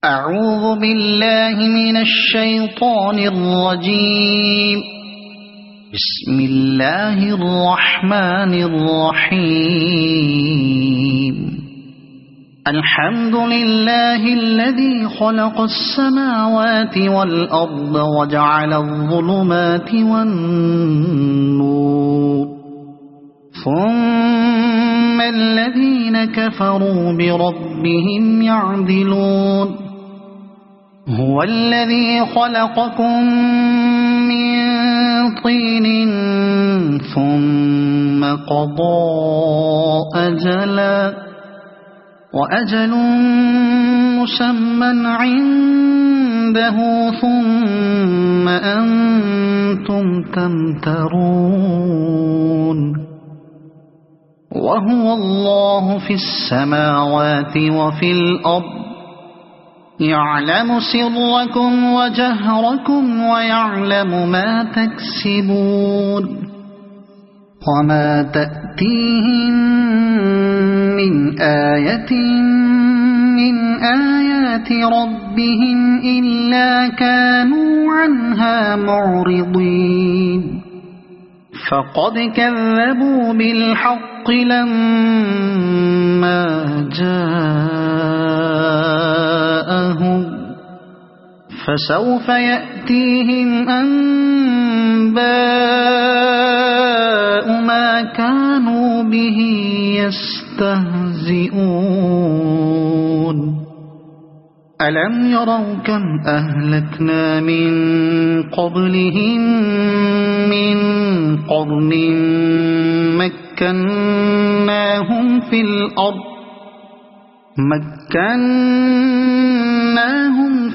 أعوذ بالله من الشيطان الرجيم. بسم الله الرحمن الرحيم. الحمد لله الذي خلق السماوات والأرض وجعل الظلمات والنور، ثم الذين كفروا بربهم يعدلون. هو الذي خلقكم من طين ثم قضى أجلا، وأجل مسمى عنده، ثم أنتم تمترون. وهو الله في السماوات وفي الأرض، يعلم سركم وجهركم ويعلم ما تكسبون. وما تأتيهم من آية من آيات ربهم إلا كانوا عنها معرضين. فقد كذبوا بالحق لما جاءهم، فسوف يأتيهم أنباء ما كانوا به يستهزئون. ألم يروا كم أهلكنا من قبلهم من قرن مكناهم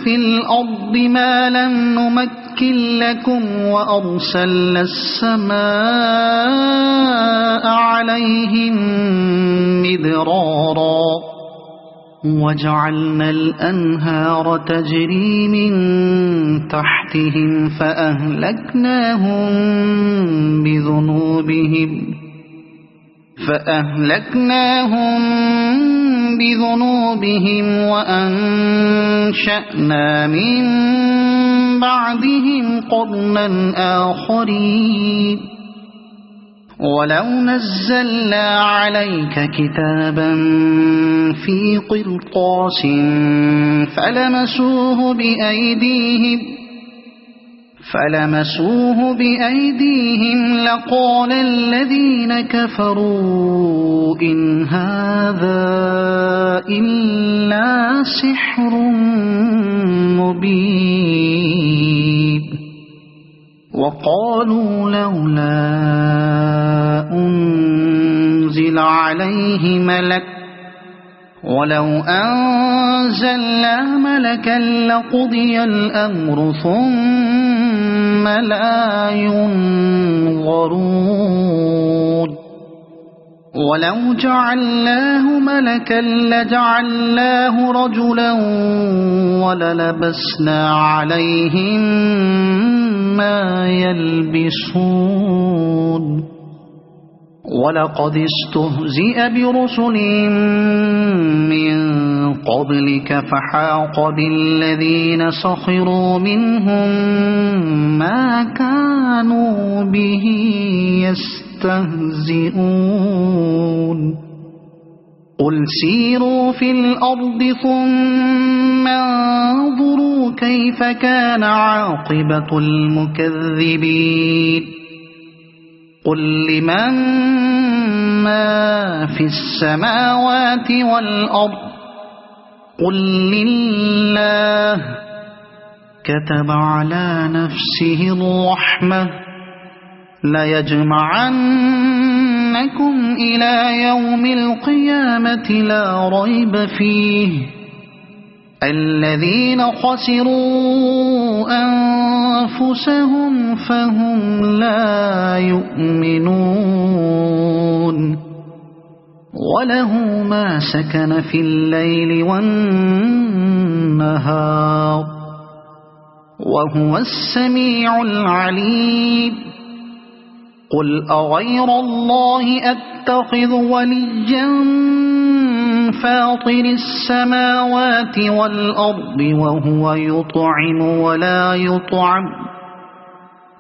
في الأرض ما لم نمكن لكم، وأرسلنا السماء عليهم مدرارا، وجعلنا الأنهار تجري من تحتهم فأهلكناهم بذنوبهم وأنشأنا من بعدهم قرنا آخرين. ولو نزلنا عليك كتابا في قرطاس فلمسوه بأيديهم لقال الذين كفروا إن هذا إلا سحر مبين. وقالوا لولا أنزل عليه ملك، ولو أنزلنا ملكا لقضي الأمر ثم لا ينظرون. ولو جعلناه ملكا لجعلناه رجلا وللبسنا عليهم ما يلبسون. ولقد استهزئ برسل من قبلك فحاق بالذين سخروا منهم ما كانوا به يستهزئون. قل سيروا في الأرض ثم انظروا كيف كان عاقبة المكذبين. قل لمن ما في السماوات والأرض، قل لله. كتب على نفسه الرحمة ليجمعنكم إلى يوم القيامة لا ريب فيه. الذين خسروا أنفسهم فهم لا يؤمنون. وله ما سكن في الليل والنهار، وهو السميع العليم. قل أغير الله أتخذ وليا فاطر السماوات والأرض وهو يطعم ولا يطعم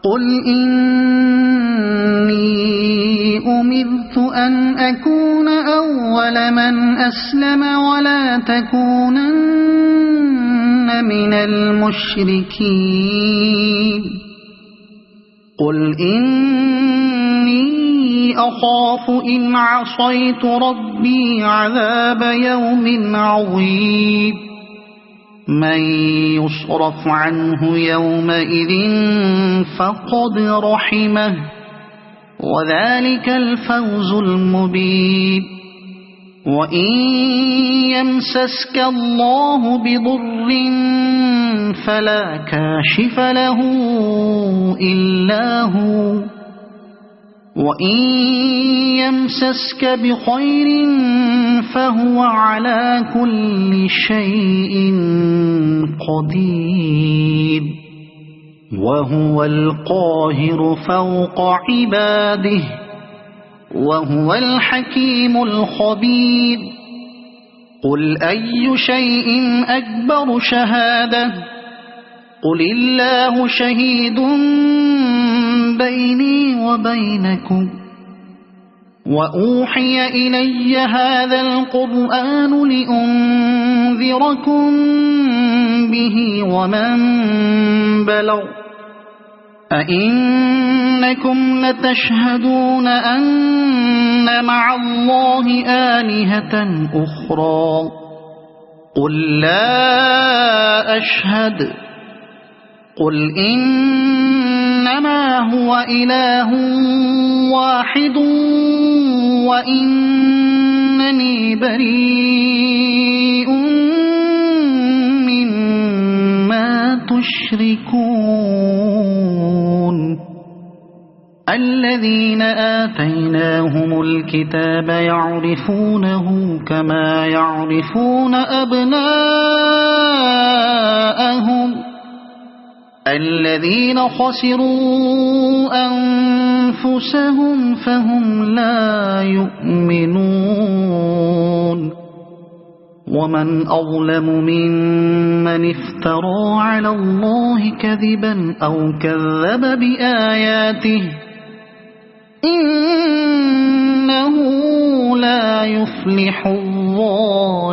قل إني أمرت أن أكون أول من أسلم ولا تكونن من المشركين قل إني أخاف إن عصيت ربي عذاب يوم عظيم من يصرف عنه يومئذ فقد رحمه وذلك الفوز المبين وإن يمسسك الله بضر فلا كاشف له إلا هو وإن يمسسك بخير فهو على كل شيء قدير وهو القاهر فوق عباده وهو الحكيم الخبير قل أي شيء أكبر شهادة قل الله شهيد بيني وبينكم وأوحي إلي هذا القرآن لأنذركم به ومن بلغ أئنكم لتشهدون أن مع الله آلهة أخرى قل لا أشهد قل إنما هو إله واحد وإنني بريء مما تشركون الذين آتيناهم الكتاب يعرفونه كما يعرفون أبناءهم الذين خسروا أنفسهم فهم لا يؤمنون ومن أظلم ممن افترى على الله كذبا أو كذب بآياته إنه لا يفلح الظالمون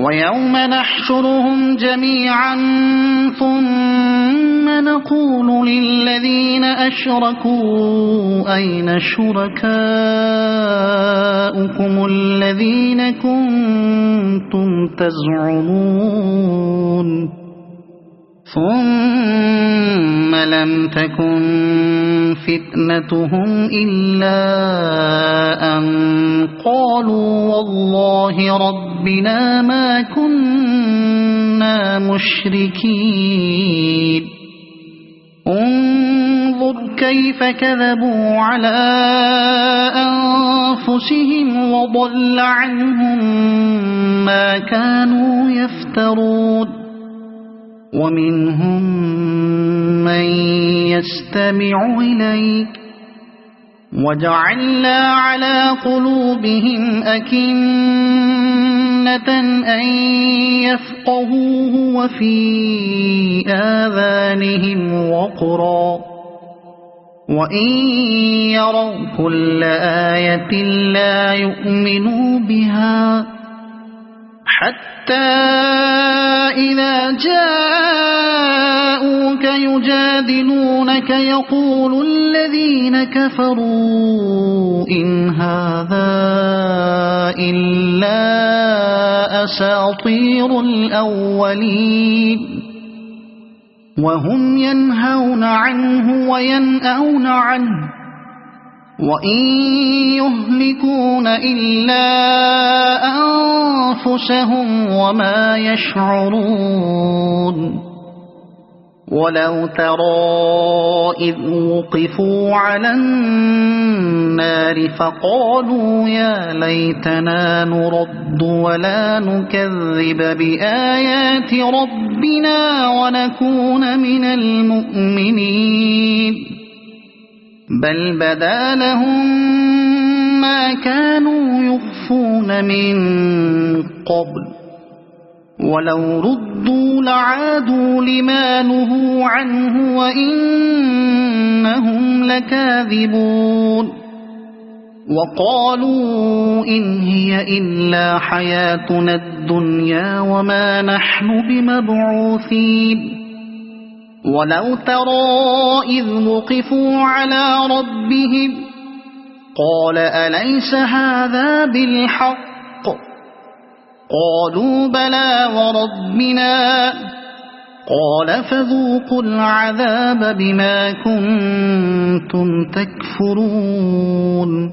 ويوم نحشرهم جميعا ثم نقول للذين أشركوا أين شركاؤكم الذين كنتم تزعمون ثم لم تكن فتنتهم إلا أن قالوا والله ربنا ما كنا مشركين انظر كيف كذبوا على أنفسهم وضل عنهم ما كانوا يفترون ومنهم من يستمع إليك وجعلنا على قلوبهم أكنة أن يفقهوه وفي آذانهم وقرا وإن يروا كل آية لا يؤمنوا بها حتى إذا جاءوك يجادلونك يقول الذين كفروا إن هذا إلا أساطير الأولين وهم ينهون عنه وينأون عنه وإن يهلكون إلا أنفسهم وما يشعرون ولو ترى إذ وقفوا على النار فقالوا يا ليتنا نرد ولا نكذب بآيات ربنا ونكون من المؤمنين بل بدا لهم ما كانوا يخفون من قبل ولو ردوا لعادوا لما نهوا عنه وإنهم لكاذبون وقالوا إن هي إلا حياتنا الدنيا وما نحن بمبعوثين ولو ترى إذ وقفوا على ربهم قال أليس هذا بالحق قالوا بلى وربنا قال فذوقوا العذاب بما كنتم تكفرون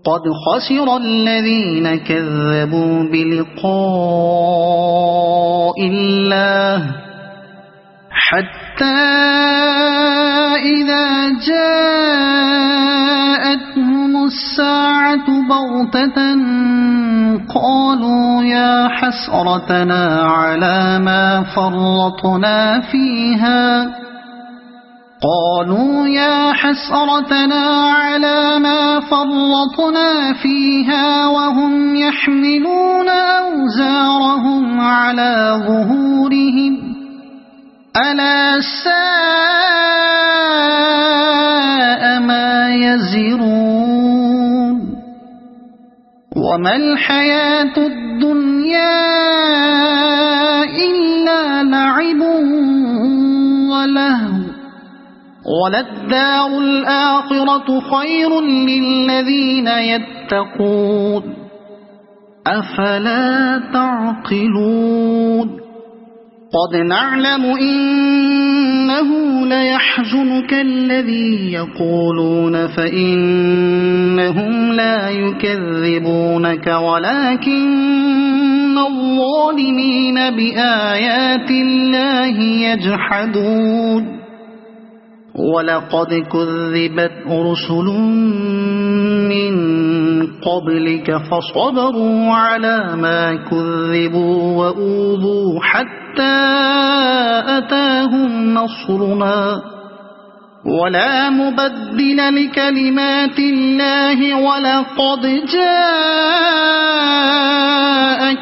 قد خسر الذين كذبوا بلقاء الله حتى إذا جاءتهم الساعة بغتة قالوا يا حسرتنا على ما فرطنا فيها وهم يحملون أوزارهم على ظهورهم ألا ساء ما يزرون وما الحياة الدنيا إلا لعب ولهو وللدار الآخرة خير للذين يتقون أفلا تعقلون قد نعلم إنه ليحزنك الذي يقولون فإنهم لا يكذبونك ولكن الظالمين بآيات الله يجحدون ولقد كذبت رسل من قبلك فصبروا على ما كذبوا وأوذوا حتى أتاهم نصرنا ولا مبدل لكلمات الله ولقد جاءك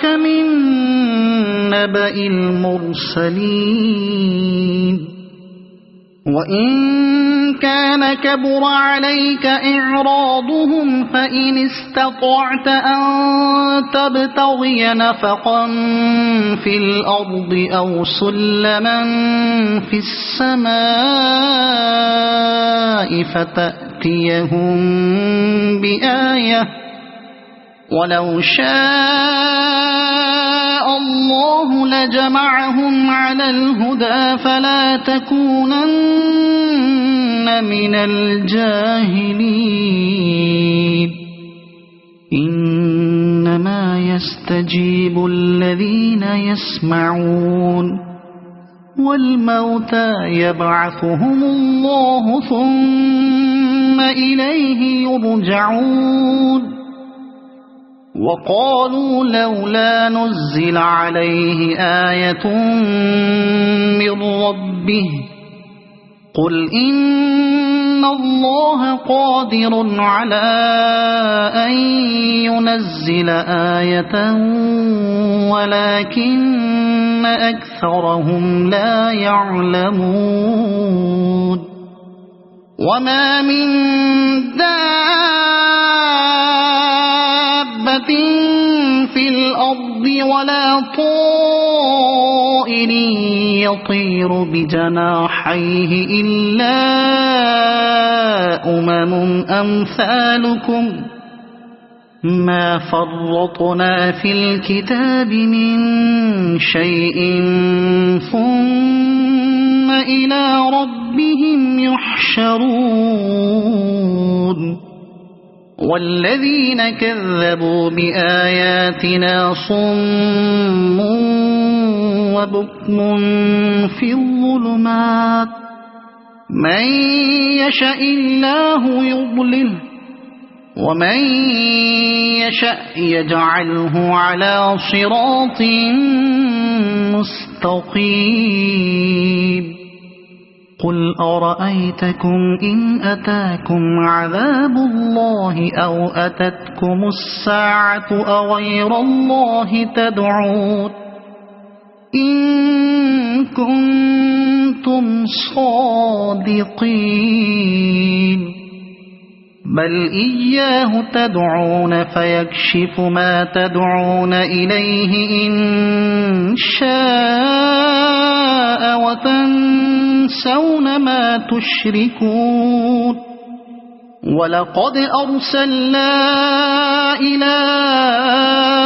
من نبأ المرسلين وإن كان كبر عليك إعراضهم فإن استطعت أن تبتغي نفقا في الأرض أو سلما في السماء فتأتيهم بآية ولو شاء الله لجمعهم على الهدى فلا تكونن من الجاهلين إنما يستجيب الذين يسمعون والموتى يبعثهم الله ثم إليه يرجعون وقالوا لولا نزل عليه آية من ربه قل إن الله قادر على أن ينزل آية ولكن أكثرهم لا يعلمون وما من في الأرض ولا طائر يطير بجناحيه إلا أمثالكم ما فرطنا في الكتاب من شيء ثم إلى ربهم يحشرون والذين كذبوا بآياتنا صم وبكم في الظلمات من يشاء الله يضلله ومن يشاء يجعله على صراط مستقيم قل أرأيتكم إن أتاكم عذاب الله أو أتتكم الساعة أغير الله تدعون إن كنتم صادقين بل إياه تدعون فيكشف ما تدعون إليه إن شاء وتنسون ما تشركون ولقد أرسلنا إلى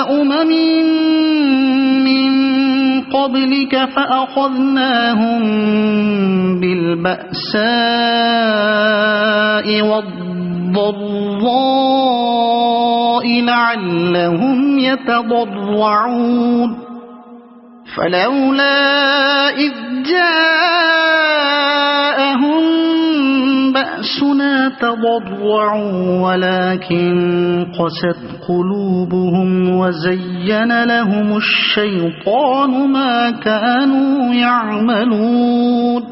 أمم من قبلك فأخذناهم بالبأساء والضراء لعلهم يتضرعون فلولا إذ جاءهم بأسنا تضرعوا ولكن قست قلوبهم وزين لهم الشيطان ما كانوا يعملون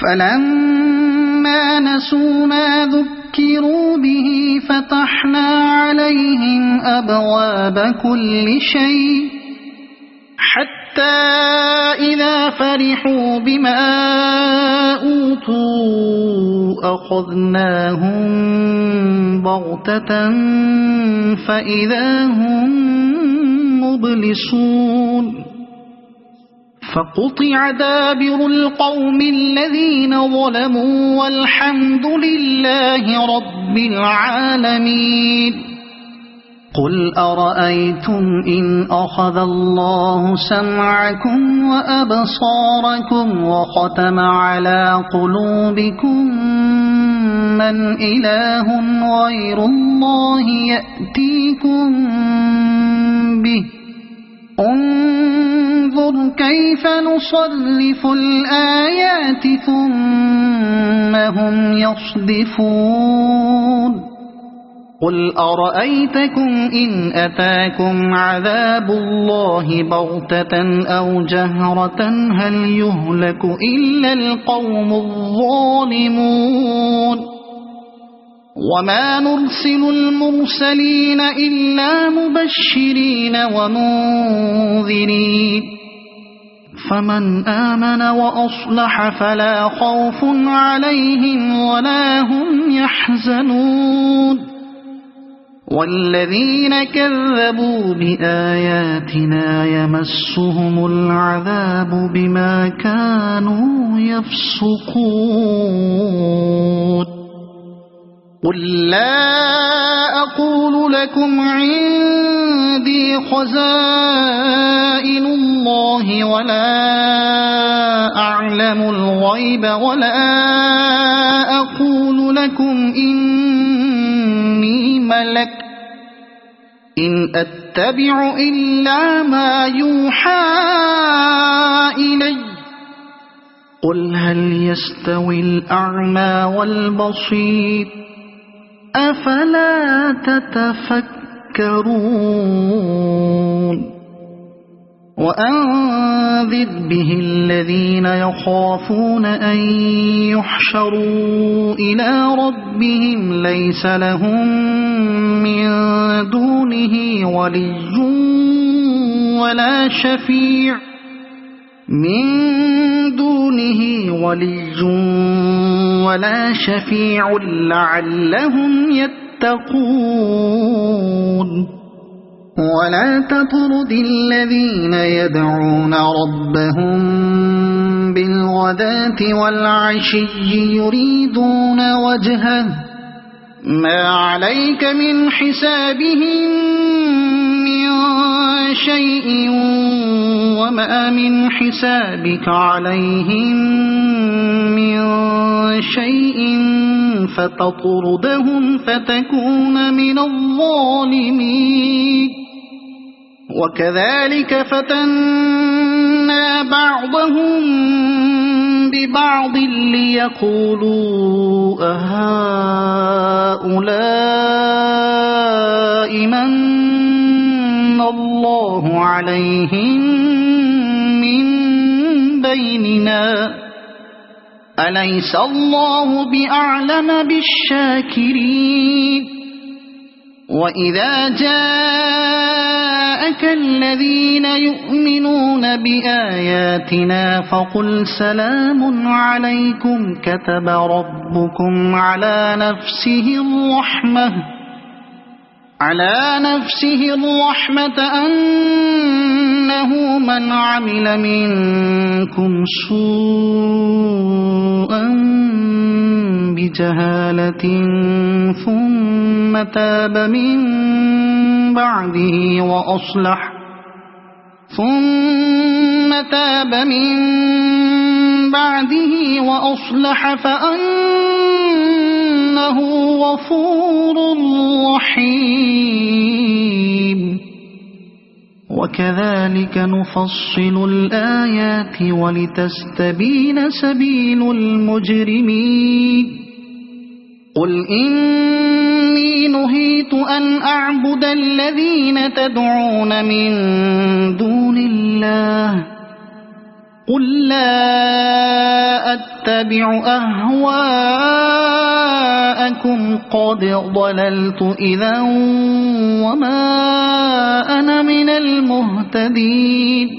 فلما نسوا ما ذكروا به فتحنا عليهم أبواب كل شيء حتى إذا فرحوا بما أوتوا أخذناهم بغتة فإذا هم مبلسون فقطع دابر القوم الذين ظلموا والحمد لله رب العالمين قل أرأيتم إن أخذ الله سمعكم وأبصاركم وختم على قلوبكم من إله غير الله يأتيكم به انظر كيف نصرف الآيات ثم هم يصدفون قل أرأيتكم إن أتاكم عذاب الله بغتة أو جهرة هل يهلك إلا القوم الظالمون وما نرسل المرسلين إلا مبشرين ومنذرين فمن آمن وأصلح فلا خوف عليهم ولا هم يحزنون والذين كذبوا بآياتنا يمسهم العذاب بما كانوا يفسقون قل لا أقول لكم عندي خزائن الله ولا أعلم الغيب ولا أقول لكم إني ملك إن أتبع إلا ما يوحى إلي قل هل يستوي الأعمى والبصير أفلا تتفكرون وأنذر به الذين يخافون أن يحشروا إلى ربهم ليس لهم من دونه ولي ولا شفيع لعلهم يتقون ولا تطرد الذين يدعون ربهم بالغداة والعشي يريدون وجهه ما عليك من حسابهم من شيء وما من حسابك عليهم من شيء فتطردهم فتكون من الظالمين وكذلك فتنا بعضهم ببعض ليقولوا أهؤلاء من الله عليهم من بيننا أليس الله بأعلم بالشاكرين وإذا جاءك الذين يؤمنون بآياتنا فقل سلام عليكم كتب ربكم على نفسه الرحمة أنه من عمل منكم سوءا بجهالة ثم تاب من بعده وأصلح فأنه غفور رحيم وكذلك نفصل الآيات ولتستبين سبيل المجرمين قل إني نهيت أن أعبد الذين تدعون من دون الله قل لا أتبع أهواءكم قد ضللت إذا وما أنا من المهتدين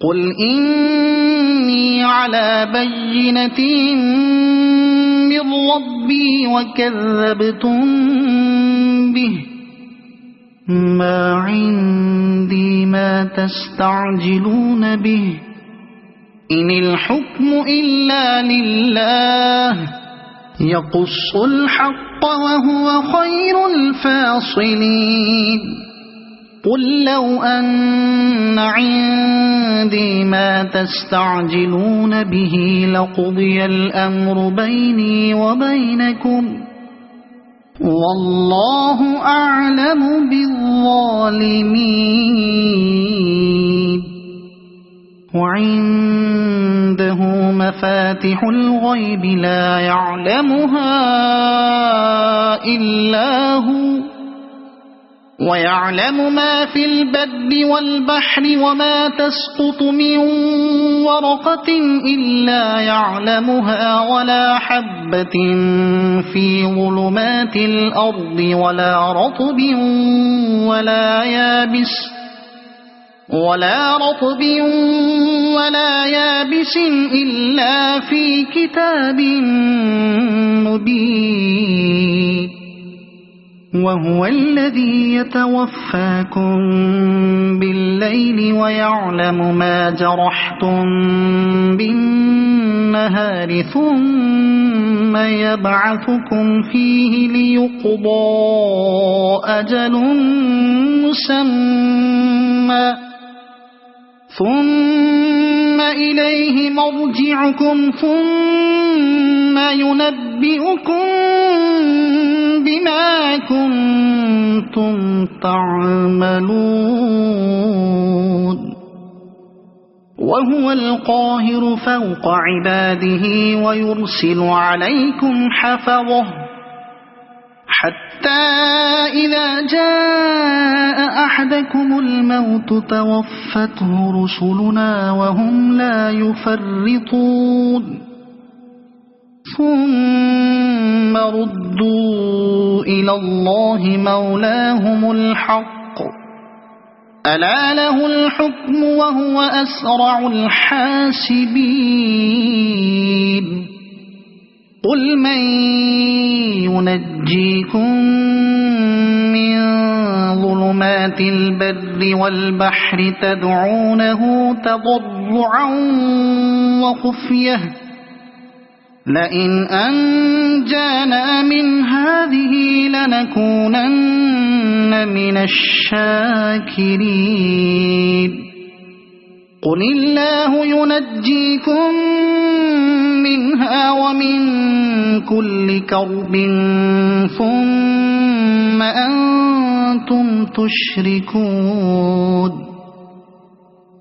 قل إني على بينة من ربي وكذبتم به ما عندي ما تستعجلون به إن الحكم إلا لله يقص الحق وهو خير الفاصلين قل لو أن عندي ما تستعجلون به لقضي الأمر بيني وبينكم والله أعلم بالظالمين وعنده مفاتح الغيب لا يعلمها إلا هو ويعلم ما في البر والبحر وما تسقط من ورقة إلا يعلمها ولا حبة في ظلمات الأرض ولا رطب ولا يابس إلا في كتاب مبين وهو الذي يتوفاكم بالليل ويعلم ما جرحتم بالنهار ثم يبعثكم فيه ليقضى أجل مسمى ثم إليه مرجعكم ثم ينبئكم بما كنتم تعملون وهو القاهر فوق عباده ويرسل عليكم حفظه حتى إذا جاء أحدكم الموت توفته رسلنا وهم لا يفرطون ثم ردوا إلى الله مولاهم الحق ألا له الحكم وهو أسرع الحاسبين قل من ينجيكم من ظلمات البر والبحر تدعونه تضرعا وخفية لئن أنجانا من هذه لنكونن من الشاكرين قل الله ينجيكم منها ومن كل كرب ثم أنتم تشركون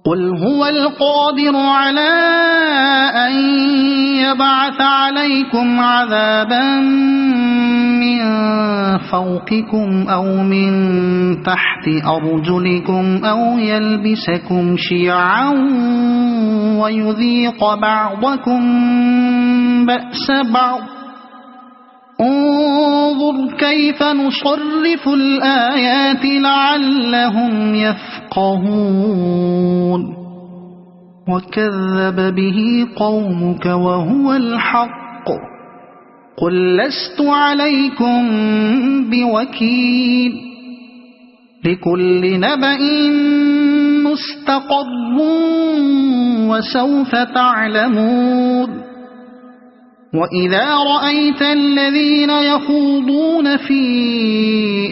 قل هو القادر على أن يبعث عليكم عذابا من فوقكم أو من تحت أرجلكم أو يلبسكم شيعا ويذيق بعضكم بأس بعض انظر كيف نصرف الآيات لعلهم يفقهون وكذب به قومك وهو الحق قل لست عليكم بوكيل لكل نبأ مستقر وسوف تعلمون وإذا رأيت الذين يخوضون في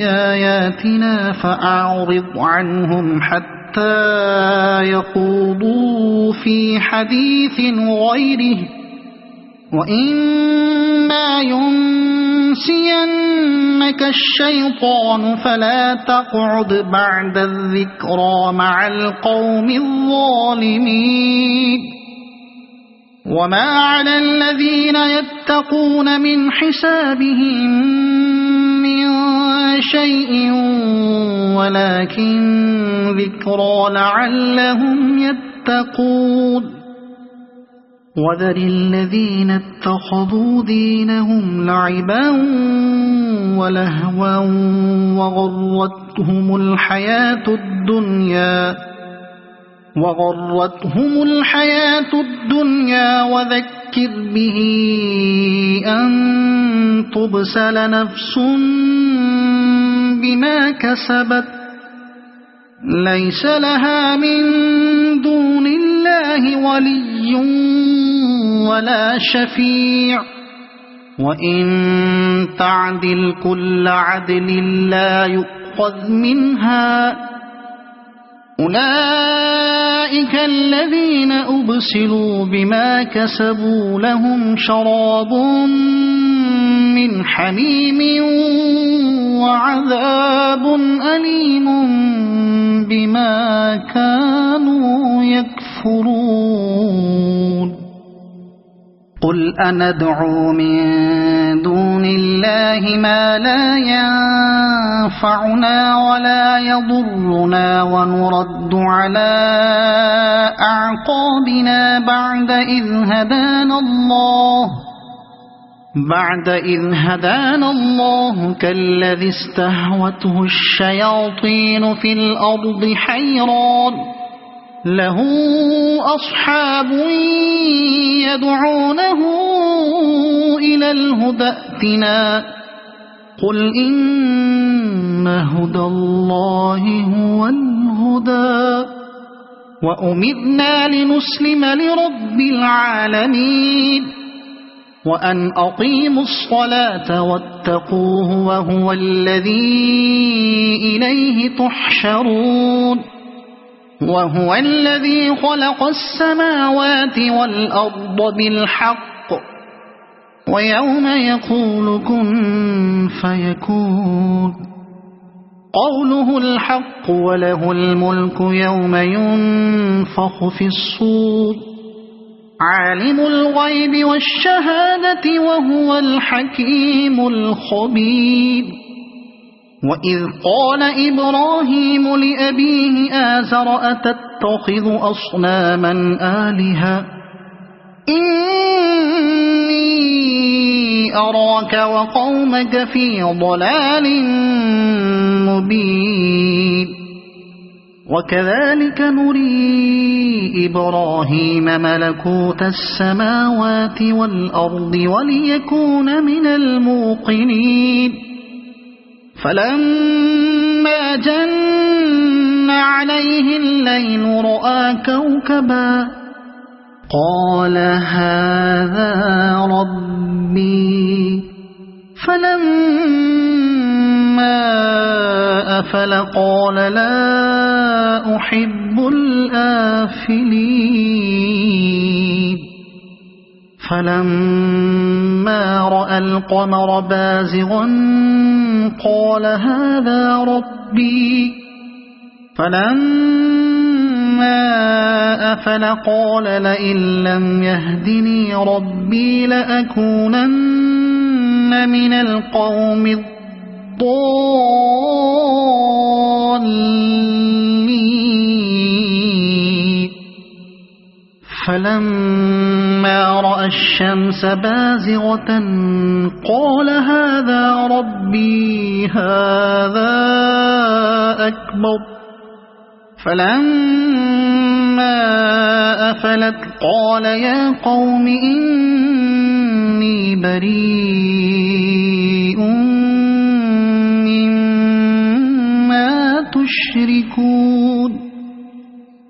آياتنا فأعرض عنهم حتى يخوضوا في حديث غيره وإما ينسينك الشيطان فلا تقعد بعد الذكرى مع القوم الظالمين وما على الذين يتقون من حسابهم من شيء ولكن ذكرى لعلهم يتقون وذر الذين اتخذوا دينهم لعبا ولهوا وغرتهم الحياة الدنيا وذكر به أن تبسل نفس بما كسبت ليس لها من دون الله ولي ولا شفيع وإن تعدل كل عدل لا يؤخذ منها أولئك الذين أبسلوا بما كسبوا لهم شراب من حميم وعذاب أليم بما كانوا يكفرون قل أندعو من دون الله ما لا ينفعنا ولا يضرنا ونرد على أعقابنا بعد إذ هدانا الله كالذي استهوته الشياطين في الأرض حيران له أصحاب يدعونه إلى الهدى ائتنا قل إن هدى الله هو الهدى وأمرنا لنسلم لرب العالمين وأن أقيموا الصلاة واتقوه وهو الذي إليه تحشرون وهو الذي خلق السماوات والأرض بالحق ويوم يقول كن فيكون قوله الحق وله الملك يوم ينفخ في الصور عالم الغيب والشهادة وهو الحكيم الخبير وإذ قال إبراهيم لأبيه آزر أتتخذ أصناما آلهة إني أراك وقومك في ضلال مبين وكذلك نري إبراهيم ملكوت السماوات والأرض وليكون من الموقنين فلما جن عليه الليل رأى كوكبا قال هذا ربي فلما أفل قال لا أحب الآفلين فلما رأى القمر بازغا قال هذا ربي فلما أفل قال لئن لم يهدني ربي لأكونن من القوم الضالين فلما رأى الشمس بازغة قال هذا ربي هذا أكبر فلما أفلت قال يا قوم إني بريء مما تشركون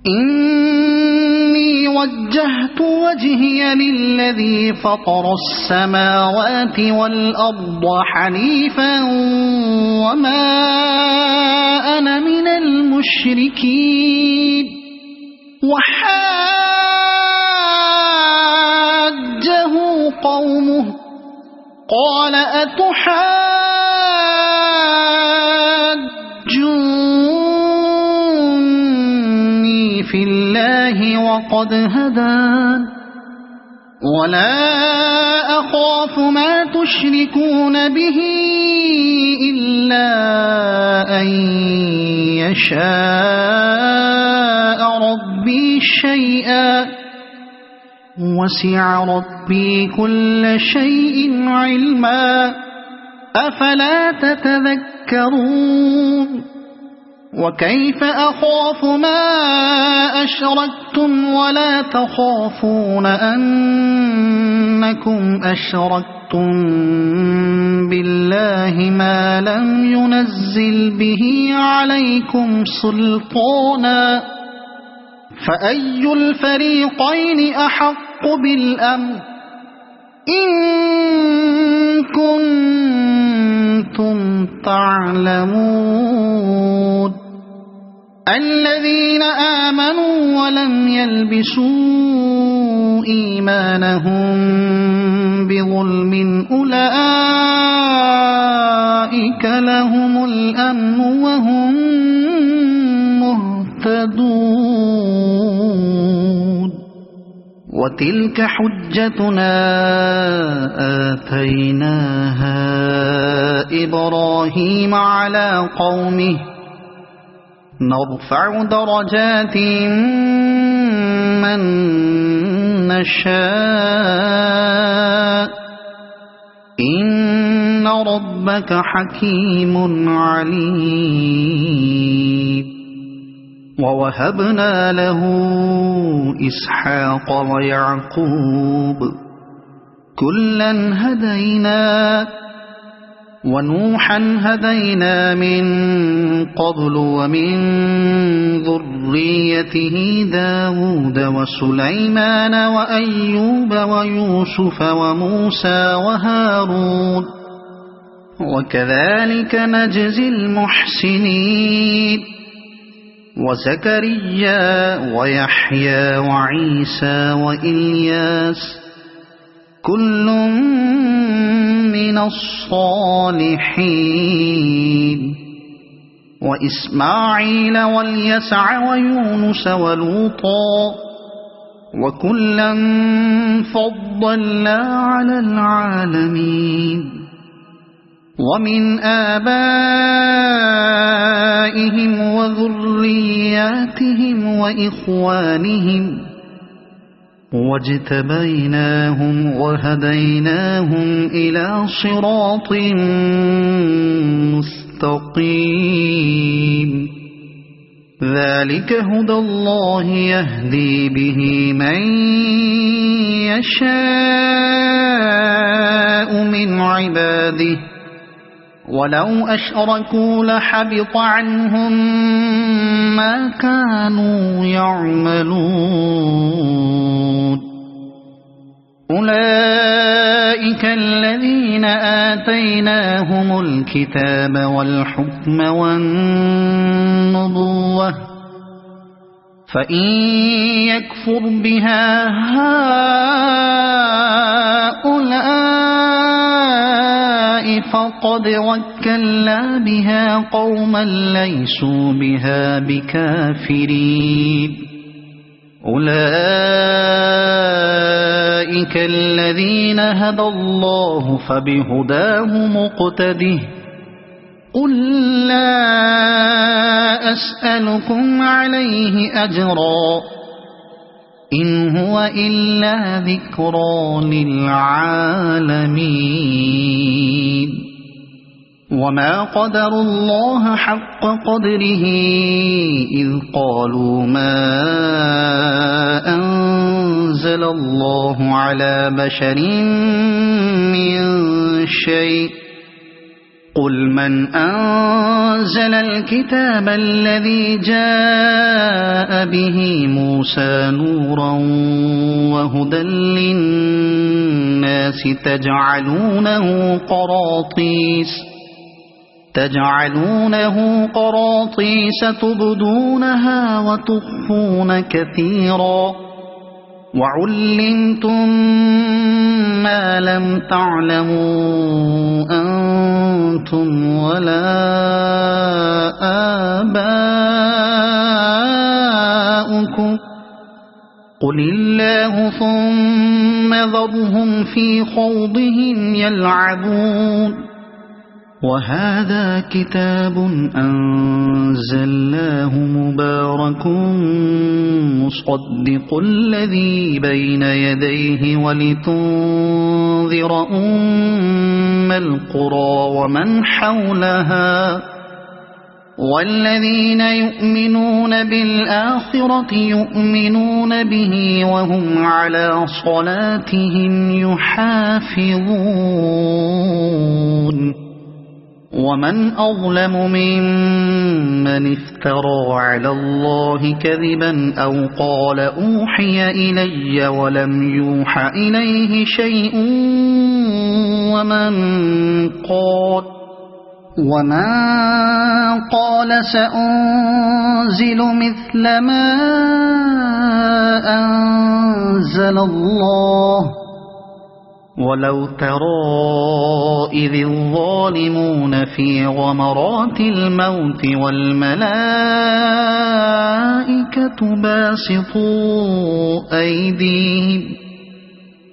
إني وجهت وجهي للذي فطر السماوات والأرض حنيفا وما أنا من المشركين وحاجه قومه قال أتحاجوني في الله وقد هدان ولا أخاف ما تشركون به إلا أن يشاء ربي شيئا وسع ربي كل شيء علما أفلا تتذكرون وكيف أخاف ما أشركتم ولا تخافون أنكم أشركتم بالله ما لم ينزل به عليكم سلطانا فأي الفريقين أحق بالأمن إن كنتم تعلمون الذين آمنوا ولم يلبسوا إيمانهم بظلم أولئك لهم الأمن وهم مهتدون وتلك حجتنا آتيناها إبراهيم على قومه نرفع درجات من نشاء إن ربك حكيم عليم ووهبنا له إسحاق ويعقوب كلا هدينا ونوحا هدينا من قبل ومن ذريته داود وسليمان وأيوب ويوسف وموسى وهارون وكذلك نجزي المحسنين وزكريا ويحيى وعيسى وإلياس كل من الصالحين وإسماعيل واليسع ويونس ولوطا وكلا فضلنا على العالمين ومن آبائهم وذرياتهم وإخوانهم واجتبيناهم وهديناهم إلى صراط مستقيم ذلك هدى الله يهدي به من يشاء من عباده ولو أشركوا لحبط عنهم ما كانوا يعملون أولئك الذين آتيناهم الكتاب والحكم والنبوة فإن يكفر بها هؤلاء فقد وكلنا بها قوما ليسوا بها بكافرين أولئك الذين هدى الله فبهداه مقتده قل لا أسألكم عليه أجرا إن هو إلا ذكرى للعالمين وما قدروا الله حق قدره إذ قالوا ما أنزل الله على بشر من شيء قل من أنزل الكتاب الذي جاء به موسى نورا وهدى للناس تجعلونه قراطيس تبدونها وتخفون كثيرا وعلمتم ما لم تعلموا أنتم ولا آباؤكم قل الله ثم ذرهم في خوضهم يلعبون وهذا كتاب أنزلناه مبارك مصدق الذي بين يديه ولتنذر أم القرى ومن حولها والذين يؤمنون بالآخرة يؤمنون به وهم على صلاتهم يحافظون ومن أظلم ممن افترى على الله كذبا أو قال أوحي إلي ولم يوح إليه شيء ومن قال سأنزل مثل ما أنزل الله ولو ترى إذ الظالمون في غمرات الموت والملائكة باسطوا أيديهم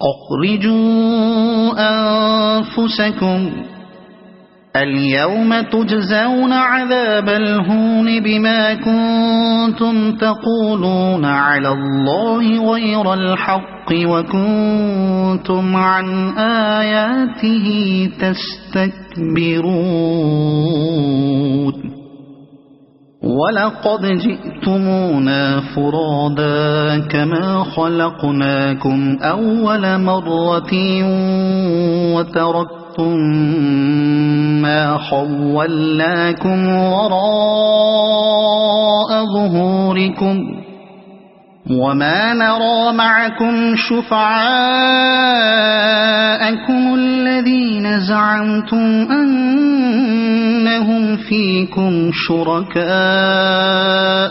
أخرجوا أنفسكم اليوم تجزون عذاب الهون بما كنتم تقولون على الله غير الحق وكنتم عن آياته تستكبرون ولقد جئتمونا فرادا كما خلقناكم أول مرة وتركتم ما خولناكم وراء ظهوركم وما نرى معكم شفعاءكم الذين زعمتم أنهم فيكم شركاء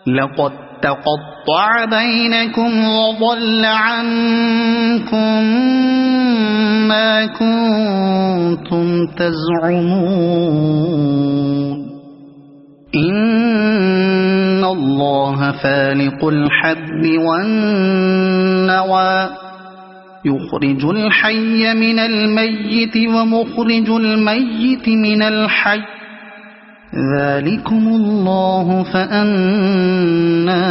لقد تقطع بينكم وضل عنكم ما كنتم تزعمون إن الله فالق الحب والنوى يخرج الحي من الميت ومخرج الميت من الحي ذلكم الله فأنى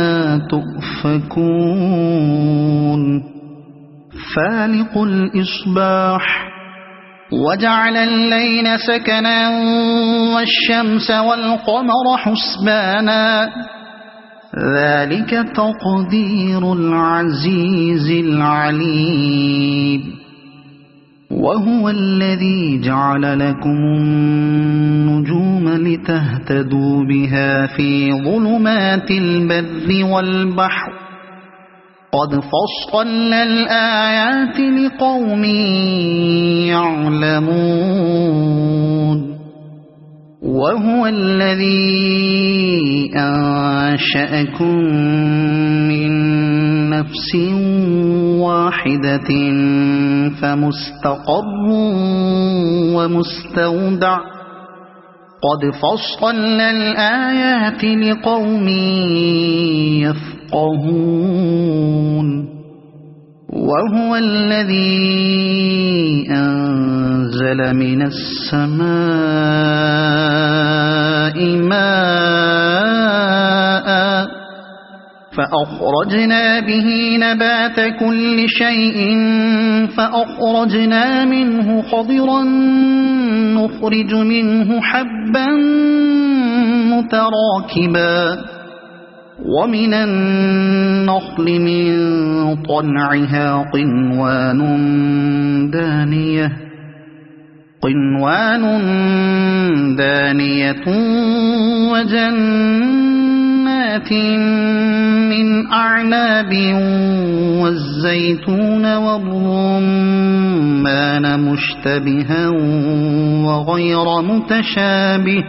تؤفكون فالق الإصباح وجعل الليل سكنا والشمس والقمر حسبانا ذلك تقدير العزيز العليم وهو الذي جعل لكم النجوم لتهتدوا بها في ظلمات البر والبحر قد فصلنا الآيات لقوم يعلمون وهو الذي أنشأكم من نفس واحدة فمستقر ومستودع قد فصلنا الآيات لقوم يفقهون وهو الذي أنزل من السماء ماء فأخرجنا به نبات كل شيء فأخرجنا منه خضرا نخرج منه حبا متراكبا ومن النخل من طلعها قنوان دانية وجنات من أعناب والزيتون والرمان مشتبها وغير متشابه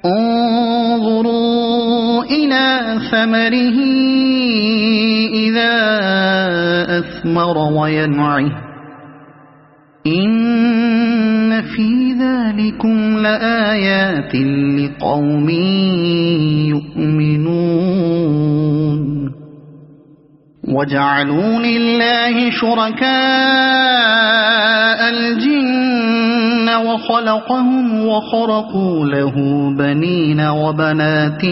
انظروا إلى ثمره إذا أثمر وينعه إن في ذلكم لآيات لقوم يؤمنون وجعلوا لله شركاء الجن وخلقهم وخرقوا له بنين وبنات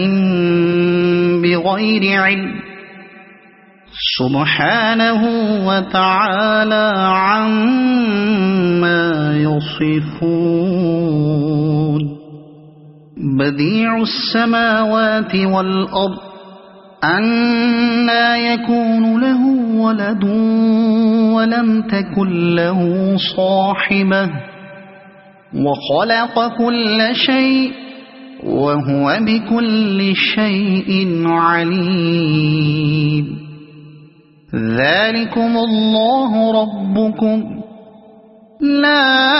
بغير علم سبحانه وتعالى عما يصفون بديع السماوات والأرض أنى يكون له ولد ولم تكن له صاحبة وخلق كل شيء وهو بكل شيء عليم ذلكم الله ربكم لا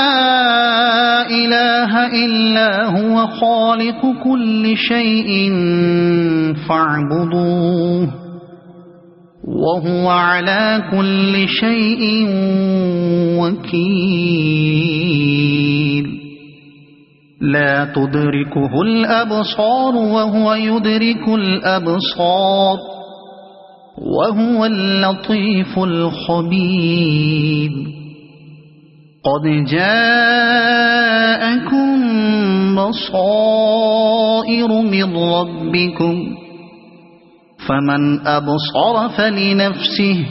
إله إلا هو خالق كل شيء فاعبدوه وهو على كل شيء وكيل لا تدركه الأبصار وهو يدرك الأبصار وهو اللطيف الخبير قد جاءكم بصائر من ربكم فمن أبصر فلنفسه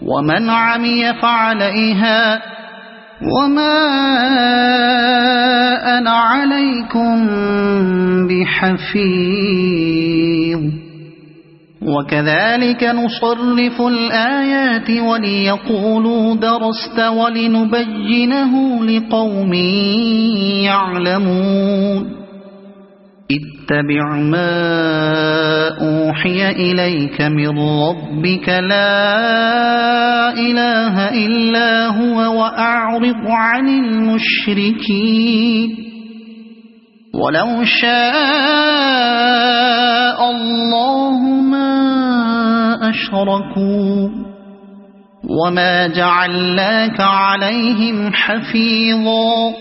ومن عمي فعليها وما أنا عليكم بحفيظ وكذلك نصرف الآيات وليقولوا درست ولنبينه لقوم يعلمون اتبع ما أوحي إليك من ربك لا إله إلا هو وأعرض عن المشركين ولو شاء الله ما أشركوا وما جعلناك عليهم حفيظا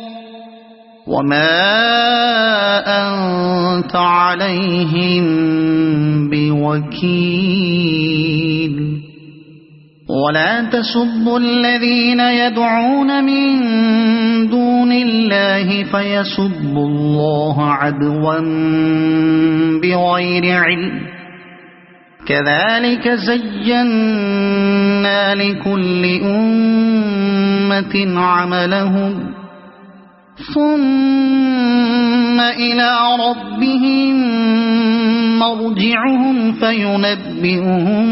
وما أنت عليهم بوكيل ولا تسبوا الذين يدعون من دون الله فيسبوا الله عدوا بغير علم كذلك زينا لكل أمة عملهم ثم إلى ربهم مرجعهم فينبئهم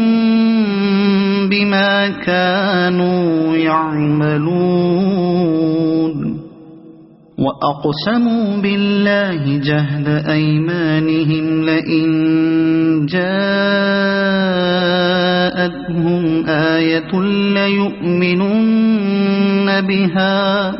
بما كانوا يعملون وأقسموا بالله جهد أيمانهم لئن جاءتهم آية ليؤمنن بها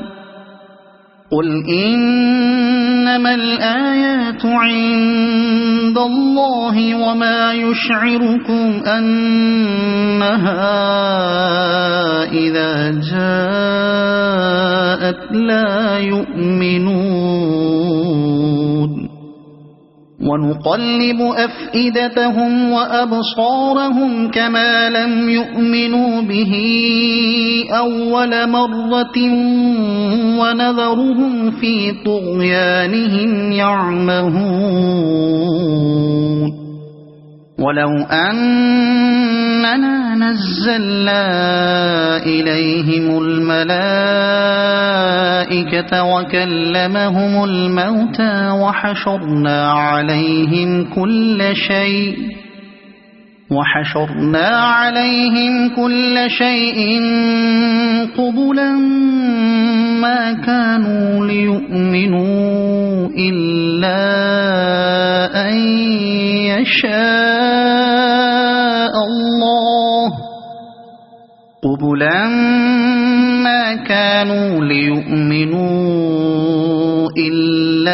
قل إنما الآيات عند الله وما يشعركم أنها إذا جاءت لا يؤمنون ونقلب أفئدتهم وأبصارهم كما لم يؤمنوا به أول مرة ونذرهم في طغيانهم يعمهون ولو أننا نزلنا إليهم الملائكة وكلمهم الموتى وحشرنا عليهم كل شيء قبلا ما كانوا ليؤمنوا إلا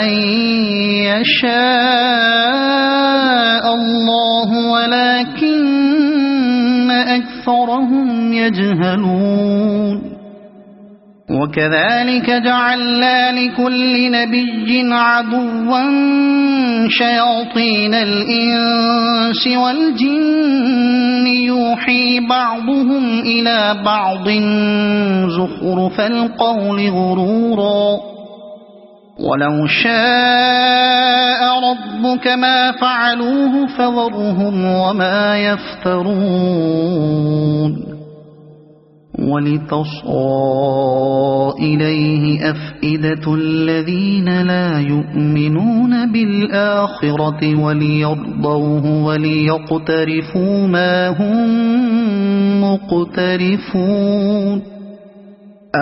أن يشاء الله ولكن أكثرهم يجهلون وكذلك جعلنا لكل نبي عدوا شياطين الإنس والجن يوحي بعضهم إلى بعض زخرف القول غرورا ولو شاء ربك ما فعلوه فذرهم وما يفترون ولتصغى إليه أفئدة الذين لا يؤمنون بالآخرة وليرضوه وليقترفوا ما هم مقترفون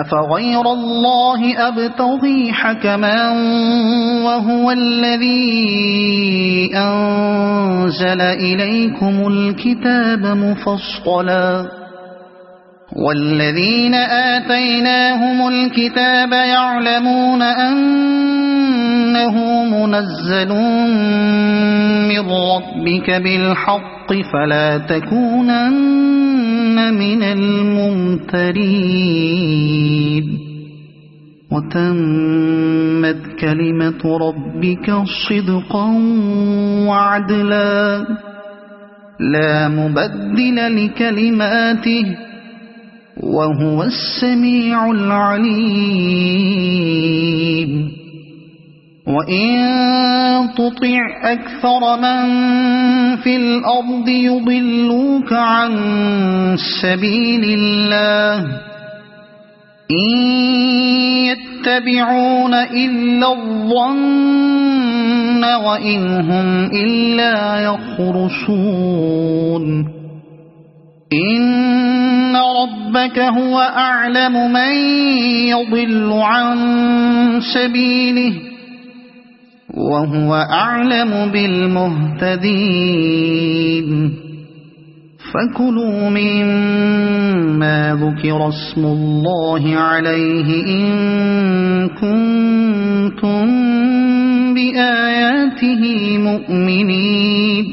أفغير الله أبتغي حكما وهو الذي أنزل إليكم الكتاب مفصلا والذين آتيناهم الكتاب يعلمون أنه منزل من ربك بالحق فلا تكونن من الممترين وتمت كلمة ربك صدقا وعدلا لا مبدل لكلماته وهو السميع العليم وإن تطع أكثر من في الأرض يضلوك عن سبيل الله إن يتبعون إلا الظن وإن هم إلا يخرصون إن ربك هو أعلم من يضل عن سبيله وهو أعلم بالمهتدين فكلوا مما ذكر اسم الله عليه إن كنتم بآياته مؤمنين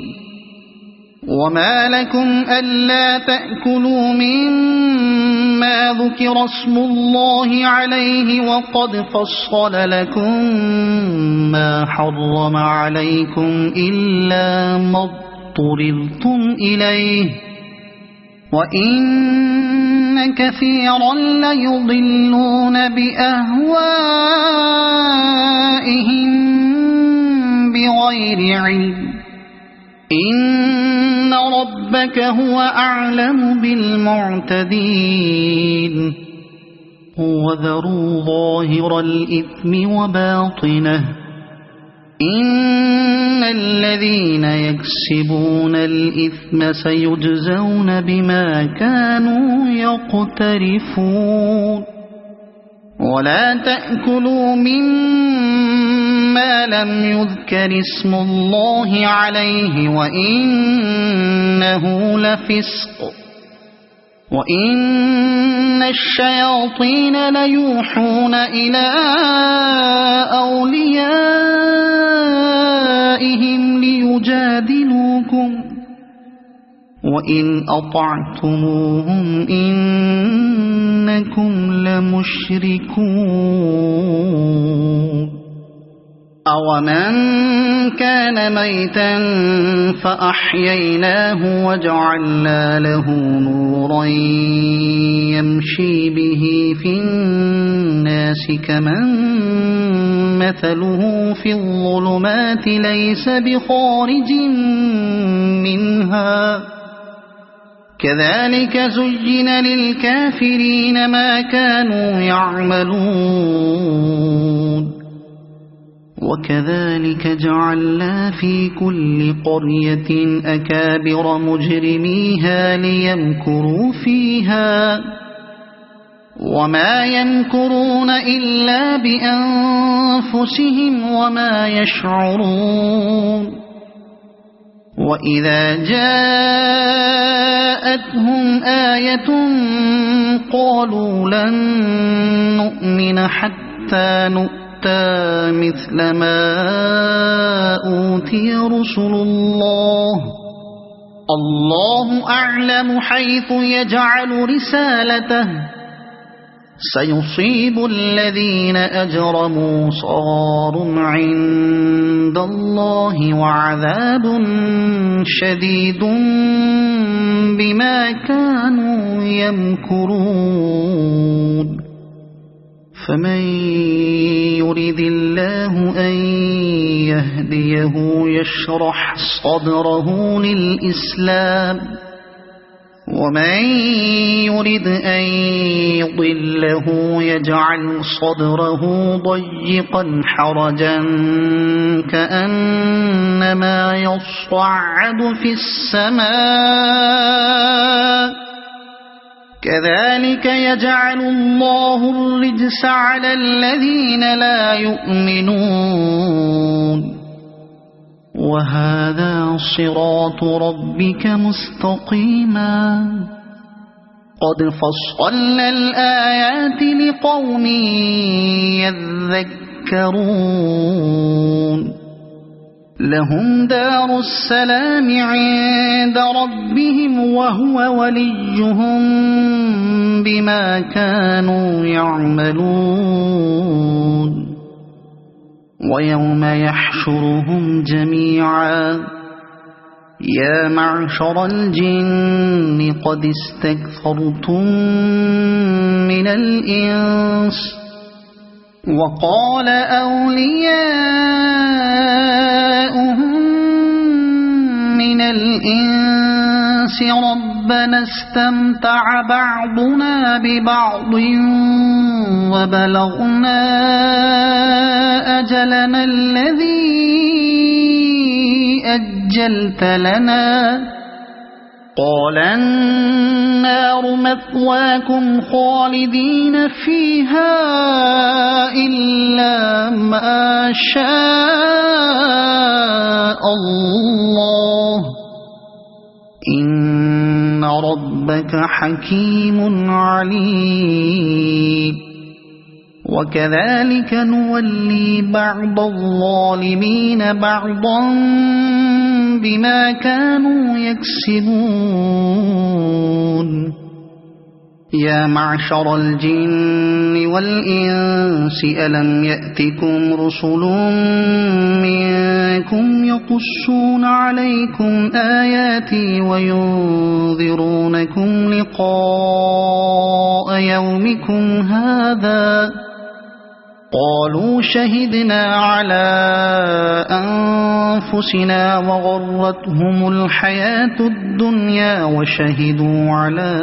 وما لكم ألا تأكلوا مما ذكر اسم الله عليه وقد فصل لكم ما حرم عليكم إلا ما اضطررتم إليه وإن كثيرا ليضلون بأهوائهم بغير علم إن ربك هو أعلم بالمعتدين وذروا ظاهر الإثم وباطنه إن الذين يكسبون الإثم سيجزون بما كانوا يقترفون ولا تأكلوا مما لم يذكر اسم الله عليه وإنه لفسق وإن الشياطين ليوحون إلى أوليائهم ليجادلوكم وإن أطعتموهم إنكم لمشركون أَوَمَنْ كَانَ مَيْتًا فَأَحْيَيْنَاهُ وَجَعَلْنَا لَهُ نُورًا يَمْشِي بِهِ فِي النَّاسِ كَمَنْ مَثَلُهُ فِي الظُّلُمَاتِ لَيْسَ بِخَارِجٍ مِنْهَا كَذَلِكَ زُيِّنَ لِلْكَافِرِينَ مَا كَانُوا يَعْمَلُونَ وَكَذَلِكَ جَعَلْنَا فِي كُلِّ قَرْيَةٍ أَكَابِرَ مُجْرِمِيهَا لِيَمْكُرُوا فِيهَا وَمَا يَمْكُرُونَ إِلَّا بِأَنفُسِهِمْ وَمَا يَشْعُرُونَ وَإِذَا جَاءَتْهُمْ آيَةٌ قَالُوا لَن نُّؤْمِنَ حَتَّى نُؤْتَىٰ مِثْلَ مَا أُوتِيَ رُسُلُ اللَّهُ أَعْلَمُ حَيْثُ يَجْعَلُ رِسَالَتَهُ سَيُصِيبُ الَّذِينَ أَجْرَمُوا صَغَارٌ عِندَ اللَّهِ وَعَذَابٌ شَدِيدٌ بِمَا كَانُوا يَمْكُرُونَ فَمَن يُرِدِ اللَّهُ أَن يَهْدِيَهُ يَشْرَحْ صَدْرَهُ لِلْإِسْلَامِ وَمَن يُرِدْ أَن يُضِلَّهُ يَجْعَلْ صَدْرَهُ ضَيِّقًا حَرَجًا كَأَنَّمَا يَصَّعَّدُ فِي السَّمَاءِ كَذَلِكَ يَجْعَلُ اللَّهُ الرِّجْسَ عَلَى الَّذِينَ لَا يُؤْمِنُونَ وَهَذَا صِرَاطُ رَبِّكَ مُسْتَقِيمًا قَدْ فَصَّلْنَا الْآيَاتِ لِقَوْمٍ يَذَّكَّرُونَ لَهُمْ دَارُ السَّلَامِ عِندَ رَبِّهِمْ وَهُوَ وَلِيُّهُم بِمَا كَانُوا يَعْمَلُونَ وَيَوْمَ يَحْشُرُهُمْ جَمِيعًا يَا مَعْشَرَ الْجِنِّ قَدِ اسْتَكْثَرْتُم مِّنَ الْإِنسِ وَقَالَ أَوْلِيَاؤُهُم مِّنَ الْإِنسِ رَبَّنَا اسْتَمْتَعَ بَعْضُنَا بِبَعْضٍ وَبَلَغْنَا أَجَلَنَا الَّذِي أَجَّلْتَ لَنَا قَالَ النَّارُ مَثْوَاكُمْ خَالِدِينَ فِيهَا إِلَّا مَا شَاءَ اللَّهُ إِنَّ رَبَّكَ حَكِيمٌ عَلِيمٌ وَكَذَلِكَ نُوَلِّي بَعْضَ الظَّالِمِينَ بَعْضًا بِمَا كَانُوا يَكْسِبُونَ يَا مَعْشَرَ الْجِنِّ وَالْإِنسِ أَلَمْ يَأْتِكُمْ رُسُلٌ مِّنكُمْ يَقُصُّونَ عَلَيْكُمْ آيَاتِي وَيُنذِرُونَكُمْ لِقَاءَ يَوْمِكُمْ هَٰذَا قَالُوا شَهِدْنَا عَلَىٰ أَنفُسِنَا وَغَرَّتْهُمُ الْحَيَاةُ الدُّنْيَا وَشَهِدُوا عَلَىٰ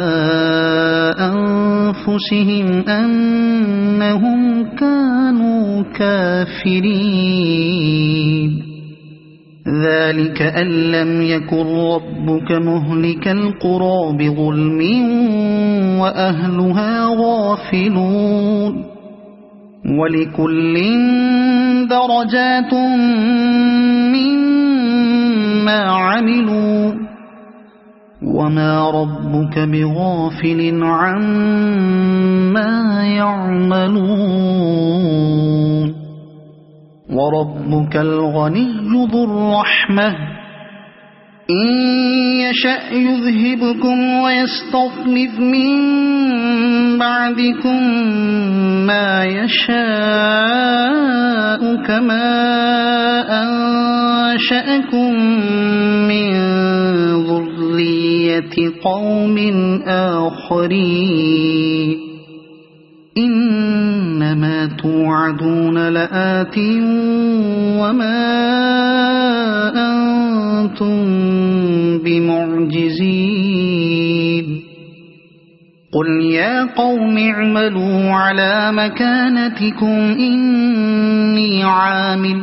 أَنفُسِهِمْ أَنَّهُمْ كَانُوا كَافِرِينَ ذَلِكَ أَن لَّمْ يَكُن رَّبُّكَ مُهْلِكَ الْقُرَىٰ بِظُلْمٍ وَأَهْلُهَا غَافِلُونَ وَلِكُلٍّ دَرَجَاتٌ مِّمَّا عَمِلُوا وَمَا رَبُّكَ بِغَافِلٍ عَمَّا يَعْمَلُونَ وَرَبُّكَ الْغَنِيُّ ذُو الرَّحْمَةِ إن يشأ يذهبكم ويستخلف من بعدكم ما يشاء كما أنشأكم من ذرية قوم آخرين إنما توعدون لآت وما أنتم بمعجزين قل يا قوم اعملوا على مكانتكم إني عامل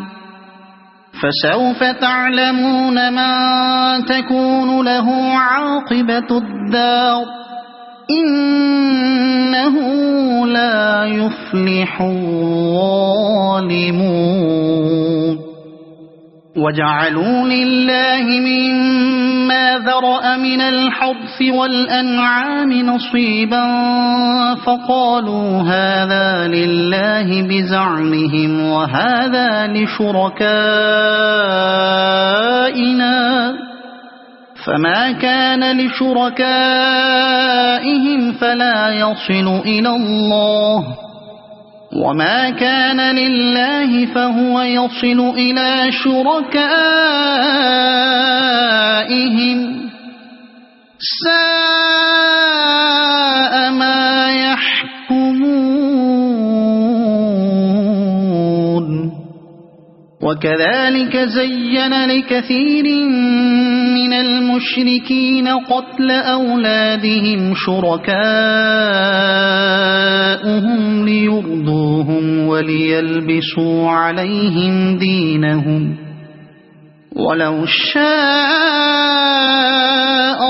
فسوف تعلمون من تكون له عاقبة الدار إنه لا يفلح الظالمون وجعلوا لله مما ذرأ من الحرث والأنعام نصيبا فقالوا هذا لله بزعمهم وهذا لشركائنا فما كان لشركائهم فلا يصل إلى الله وما كان لله فهو يصل إلى شركائهم ساء ما يحكمون وكذلك زين لكثير من المشركين قتل أولادهم شركاؤهم ليرضوهم وليلبسوا عليهم دينهم ولو شاء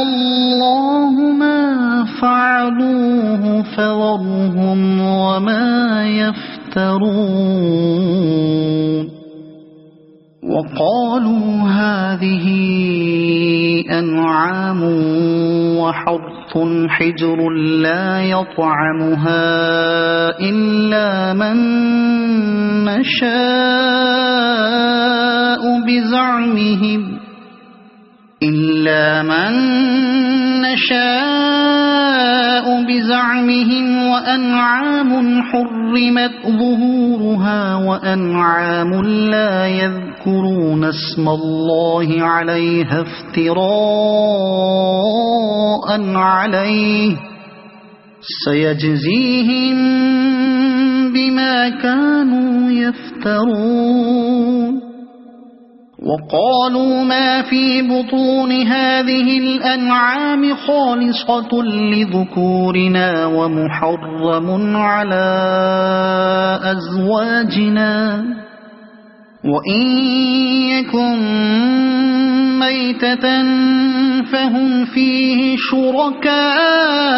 الله ما فعلوه فذرهم وما يفترون وقالوا هذه أنعام وحرث حجر لا يطعمها إلا من نشاء بزعمهم وأنعام حرمت ظهورها وأنعام لا يذكرون اسم الله عليها افتراء عليه سيجزيهم بما كانوا يفترون وقالوا ما في بطون هذه الأنعام خالصة لذكورنا ومحرم على أزواجنا وإن يكن ميتة فهم فيه شركاء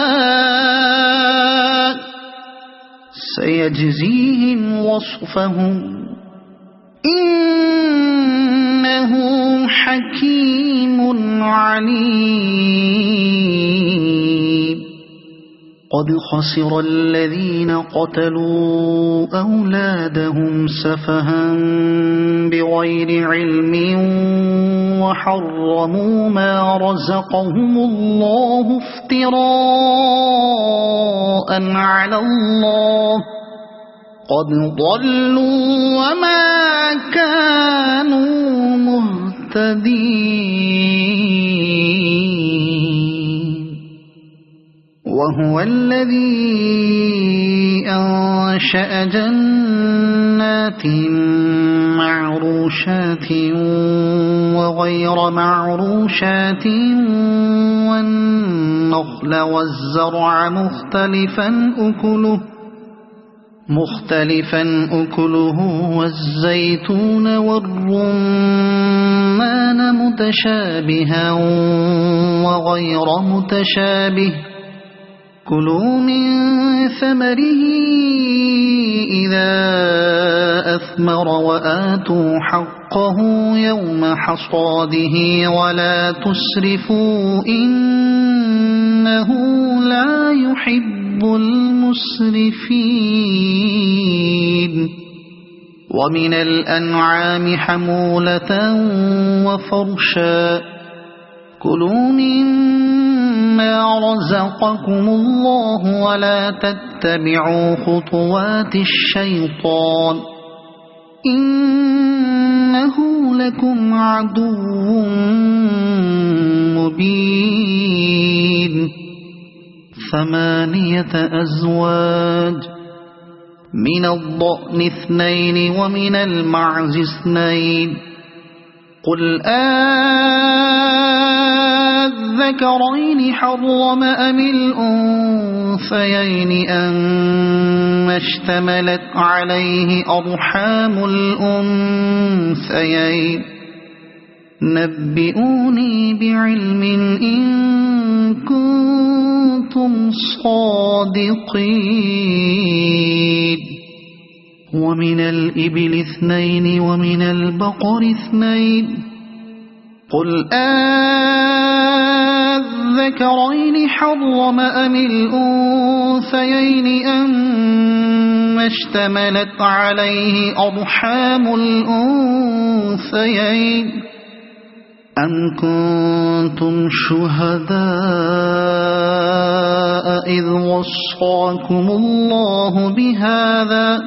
سيجزيهم وصفهم إنه حكيم عليم قد خسر الذين قتلوا أولادهم سفها بغير علم وحرموا ما رزقهم الله افتراء على الله قد ضلوا وما كانوا مهتدين وهو الذي أنشأ جنات معروشات وغير معروشات والنخل والزرع مختلفا أكله والزيتون والرمان متشابها وغير متشابه كلوا من ثمره إذا أثمر وآتوا حقه يوم حصاده ولا تسرفوا إنه لا يحب المسرفين ومن الأنعام حمولة وفرشا كلوا مما رزقكم الله ولا تتبعوا خطوات الشيطان إنه لكم عدو مبين 8 أزواج من الضأن 2 ومن المعز 2 قل الذكرين حرم أم الأنثيين أما اشتملت عليه أرحام الأنثيين نبئوني بعلم إن كنتم صادقين ومن الإبل 2 ومن البقر 2 قل الذكرين حرم أم الأنثيين أما اشتملت عليه أرحام الأنثيين أم كنتم شهداء إذ وصاكم الله بهذا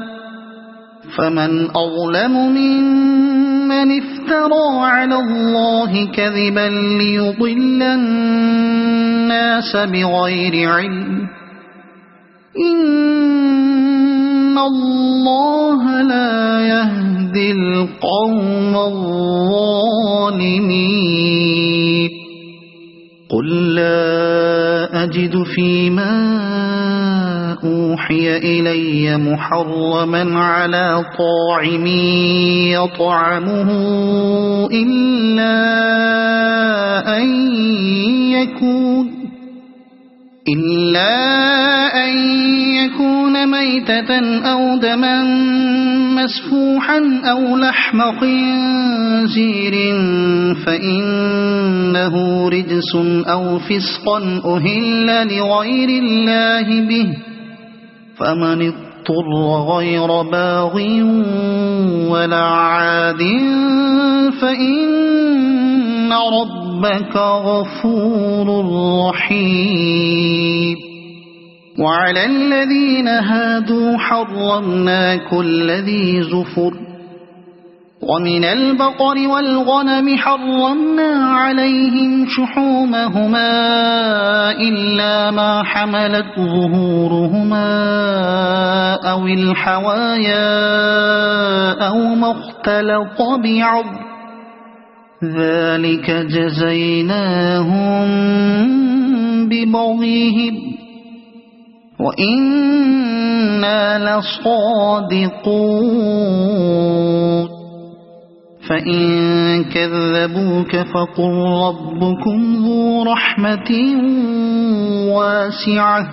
فمن أظلم ممن افترى على الله كذبا ليضل الناس بغير علم إن الله لا يهدي القوم الظالمين قل لا أجد فيما أوحي إلي محرما على طاعم يطعمه إلا أن يكون ميتة أو دما مسفوحا أو لحم خنزير فإنه رجس أو فسقا أهل لغير الله به فمن اضطر غير باغ ولا عاد فإن ربك غفور رحيم وعلى الذين هادوا حرمنا كل ذي زفر ومن البقر والغنم حرمنا عليهم شحومهما إلا ما حملت ظهورهما أو الحوايا أو ما اختلط بعض ذلك جزيناهم ببغيهم وإنا لصادقون فإن كذبوك فقل ربكم ذو رحمة واسعة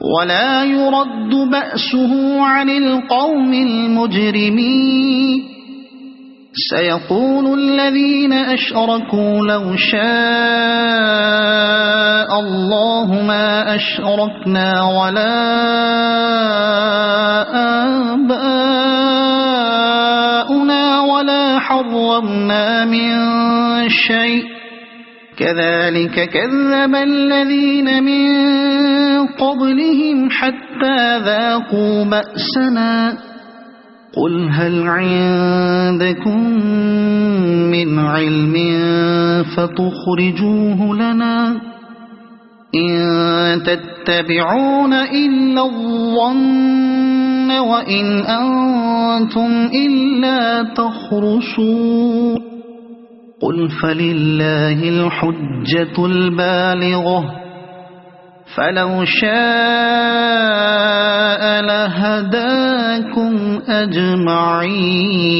ولا يرد بأسه عن القوم المجرمين سيقول الذين أشركوا لو شاء الله ما أشركنا ولا آباؤنا ولا حرمنا من شيء كذلك كذب الذين من قبلهم حتى ذاقوا بأسنا قل هل عندكم من علم فتخرجوه لنا إن تتبعون إلا الظن وإن أنتم إلا تخرصون قل فلله الحجة البالغة فلو شاء لهداكم أجمعين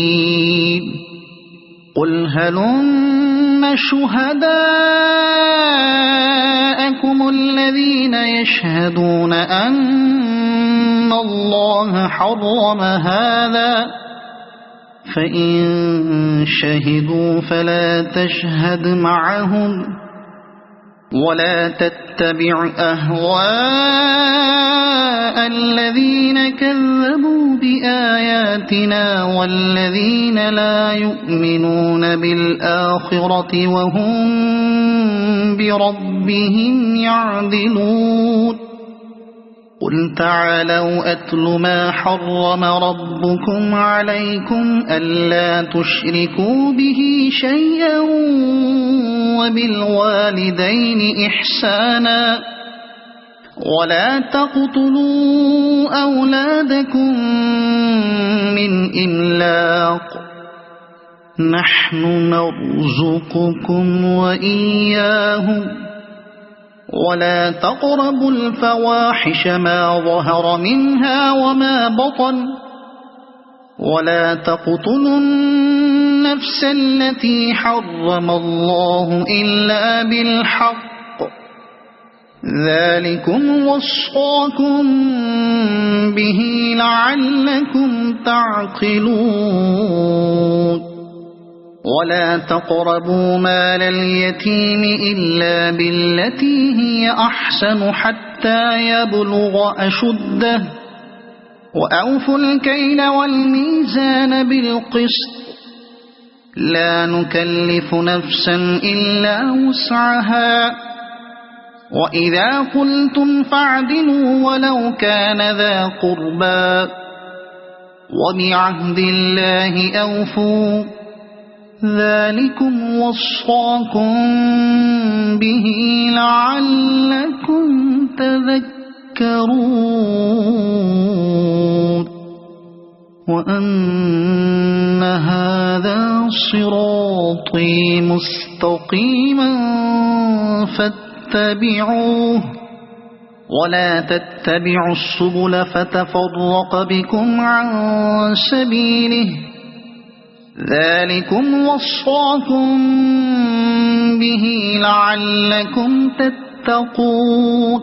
قل هلم شهداءكم الذين يشهدون أن الله حرم هذا فإن شهدوا فلا تشهد معهم ولا تتبع أهواء الذين كذبوا بآياتنا والذين لا يؤمنون بالآخرة وهم بربهم يعدلون قل تعالوا أتل ما حرم ربكم عليكم ألا تشركوا به شيئا وبالوالدين إحسانا ولا تقتلوا أولادكم من إملاق نحن نرزقكم وإياهم ولا تقربوا الفواحش ما ظهر منها وما بطن ولا تقتلوا النفس التي حرم الله إلا بالحق ذلكم وصاكم به لعلكم تعقلون ولا تقربوا مال اليتيم إلا بالتي هي أحسن حتى يبلغ أشده وأوفوا الكيل والميزان بالقسط لا نكلف نفسا إلا وسعها وإذا قلتم فاعدلوا ولو كان ذا قربى وبعهد الله أوفوا ذلكم وصاكم به لعلكم تذكرون وأن هذا صراطي مستقيما فاتبعوه ولا تتبعوا السبل فتفرق بكم عن سبيله ذلكم وصاكم به لعلكم تتقون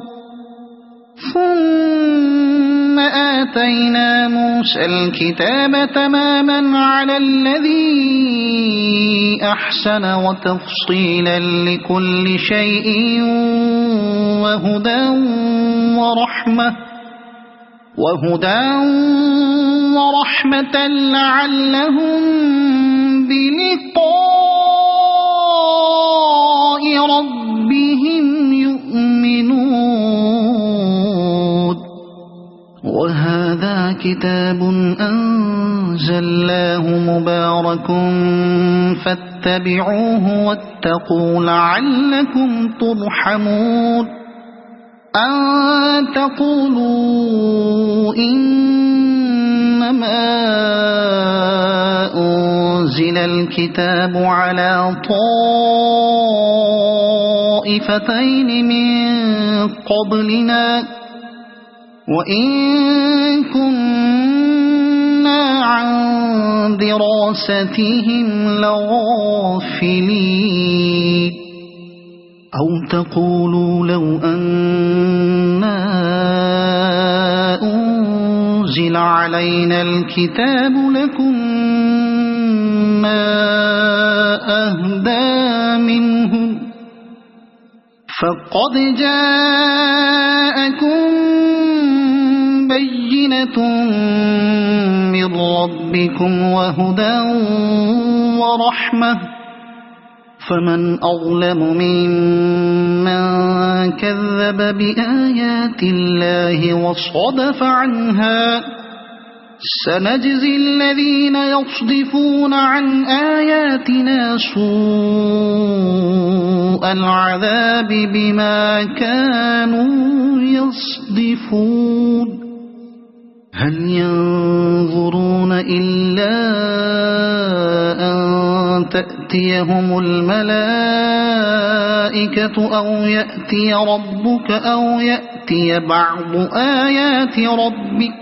ثم آتينا موسى الكتاب تماما على الذي أحسن وتفصيلا لكل شيء وهدى ورحمة لعلهم بلقاء ربهم يؤمنون وهذا كتاب أنزلناه مبارك فاتبعوه واتقوا لعلكم ترحمون أن تقولوا إنما أنزل الكتاب على طائفتين من قبلنا وإن كنا عن دراستهم لغافلين أو تقولوا لو أنا أنزل علينا الكتاب لكنا أهدى منهم فقد جاءكم بينة من ربكم وهدى ورحمة فمن أظلم ممن كذب بآيات الله وصدف عنها سنجزي الذين يصدفون عن آياتنا سوء العذاب بما كانوا يصدفون هل ينظرون إلا أن تأتيهم الملائكة أو يأتي ربك أو يأتي بعض آيات ربك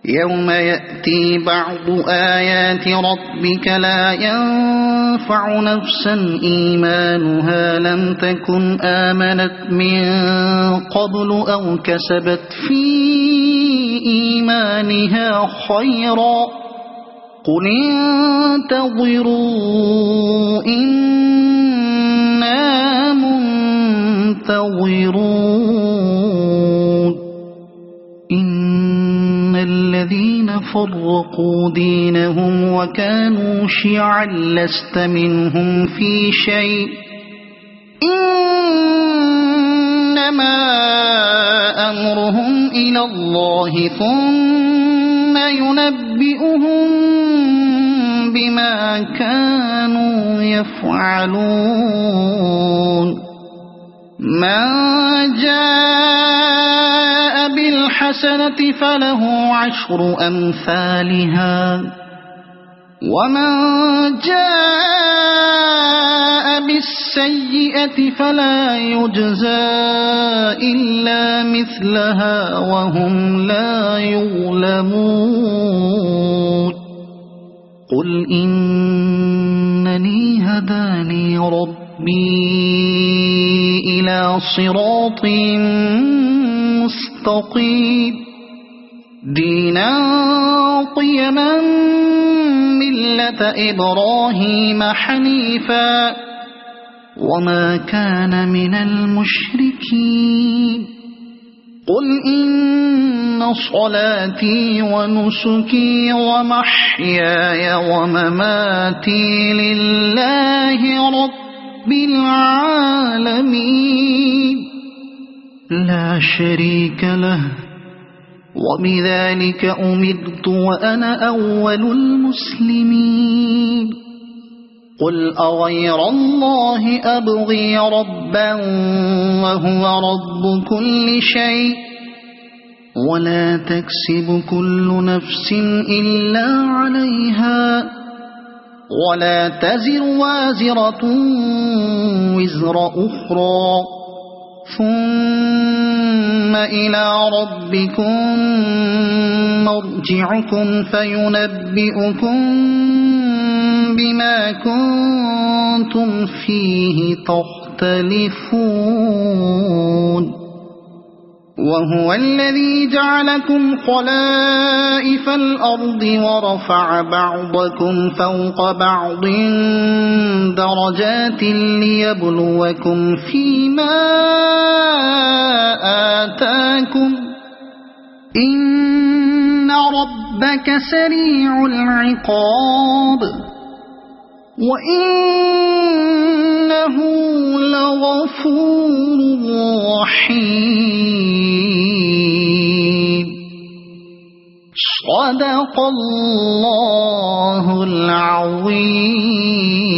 يوم يأتي بعض آيات ربك لا ينفع نفسا إيمانها لم تكن آمنت من قبل أو كسبت في إيمانها خيرا قل انتظروا إنا منتظرون ينتظرون إن الذين فرقوا دينهم وكانوا شيعا لست منهم في شيء إنما أمرهم إلى الله ثم ينبئهم بما كانوا يفعلون من جاء بالحسنة فله 10 أمثالها ومن جاء بالسيئة فلا يجزى إلا مثلها وهم لا يظلمون قل إنني هداني ربي إلى صراط مستقيم دينا قيما ملة إبراهيم حنيفا وما كان من المشركين قل إن صلاتي ونسكي ومحياي ومماتي لله رب العالمين لا شريك له وبذلك أمرت وأنا أول المسلمين قل أغير الله أبغي ربا وهو رب كل شيء ولا تكسب كل نفس إلا عليها ولا تزر وازرة وزر أخرى ثم إلى ربكم مرجعكم فينبئكم بما كنتم فيه تختلفون وهو الذي جعلكم خلائف الأرض ورفع بعضكم فوق بعض درجات ليبلوكم فيما آتاكم إن ربك سريع العقاب وإنه لغفور رحيم صدق الله العظيم.